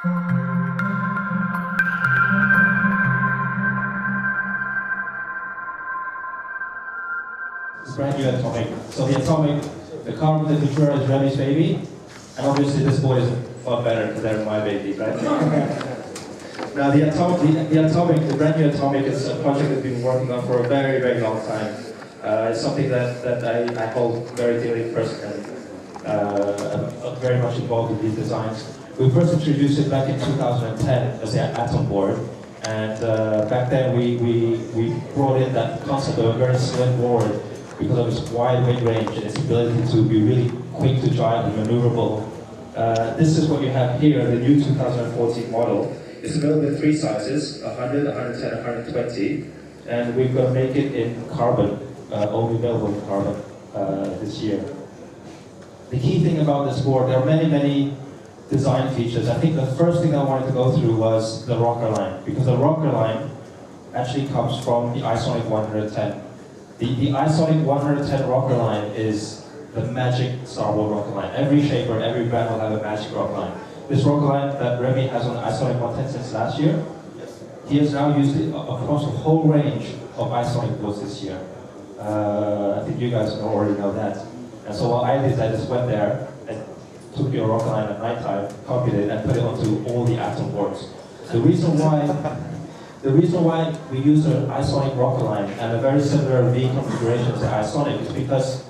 It's brand new atomic. So the atomic, the carbon, the creatura is Remy's baby, and obviously this boy is far better because they're my baby, right? Now the atomic, the brand new atomic is a project that we've been working on for a very, very long time. It's something that I hold very dearly personally, I'm very much involved with these designs. We first introduced it back in 2010 as the Atom board, and back then we brought in that concept of a very slim board because of its wide weight range and its ability to be really quick to drive and maneuverable. This is what you have here, the new 2014 model. It's available in three sizes, 100, 110, 120, and we're going to make it in carbon, only available in carbon this year. The key thing about this board, there are many, many design features. I think the first thing I wanted to go through was the rocker line, because the rocker line actually comes from the Isonic 110. The Isonic 110 rocker line is the magic Starboard rocker line. Every shaper, every brand will have a magic rocker line. This rocker line that Remy has on Isonic 110 since last year, he has now used it across the whole range of Isonic boards this year. I think you guys already know that. And so what I did, I just went there and took your rocker line at night time, copied it, and put it onto all the Atom boards. The reason why we use an Isonic rocker line and a very similar V configuration to Isonic is because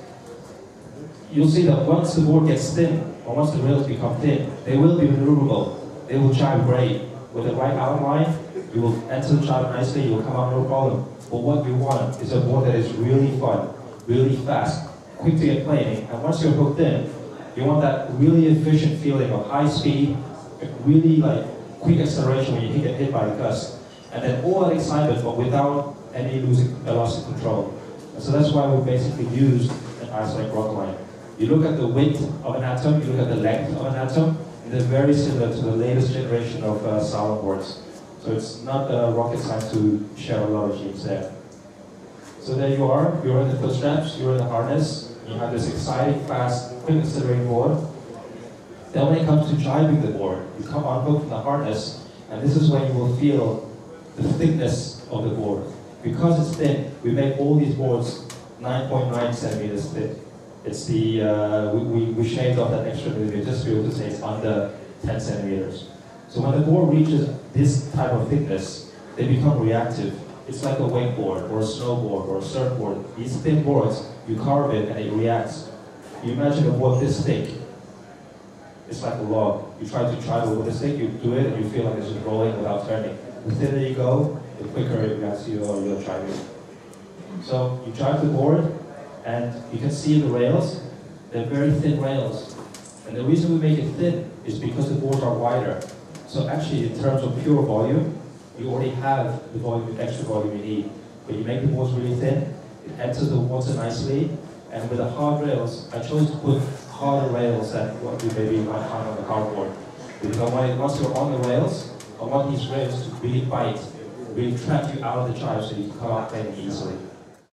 you'll see that once the board gets thin, or once the rails become thin, they will be maneuverable. They will jive great. With the right outline, you will enter the jive nicely, you will come out no problem. But what you want is a board that is really fun, really fast, quick to get playing, and once you're hooked in, you want that really efficient feeling of high speed, really like quick acceleration when you get hit by a gust, and then all that excitement, but without any losing velocity control. And so that's why we basically used an Isonic rocker line. You look at the width of an atom, you look at the length of an atom, and they're very similar to the latest generation of sound boards. So it's not rocket science to share a lot of genes there. So there you are, you're in the foot straps, you're in the harness, you have this exciting, fast, quick accelerating board. Then when it comes to driving the board, you come unhook from the harness, and this is when you will feel the thickness of the board. Because it's thin, we make all these boards 9.9 centimeters thick. It's the, we shaved off that extra millimeter just to be able to say it's under 10 centimeters. So when the board reaches this type of thickness, they become reactive. It's like a wakeboard, or a snowboard, or a surfboard. These thin boards, you carve it and it reacts. You imagine a board this thick. It's like a log. You try to travel with a stick, you do it, and you feel like it's just rolling without turning. The thinner you go, the quicker it reacts to your driving. So you drive the board, and you can see the rails. They're very thin rails. And the reason we make it thin is because the boards are wider. So actually, in terms of pure volume, you already have the volume, the extra volume you need. But you make the boards really thin, it enters the water nicely, and with the hard rails, I chose to put harder rails than what you maybe might find on the cardboard. Because once you're on the rails, I want these rails to really bite, really trap you out of the drive so you can come out playing easily.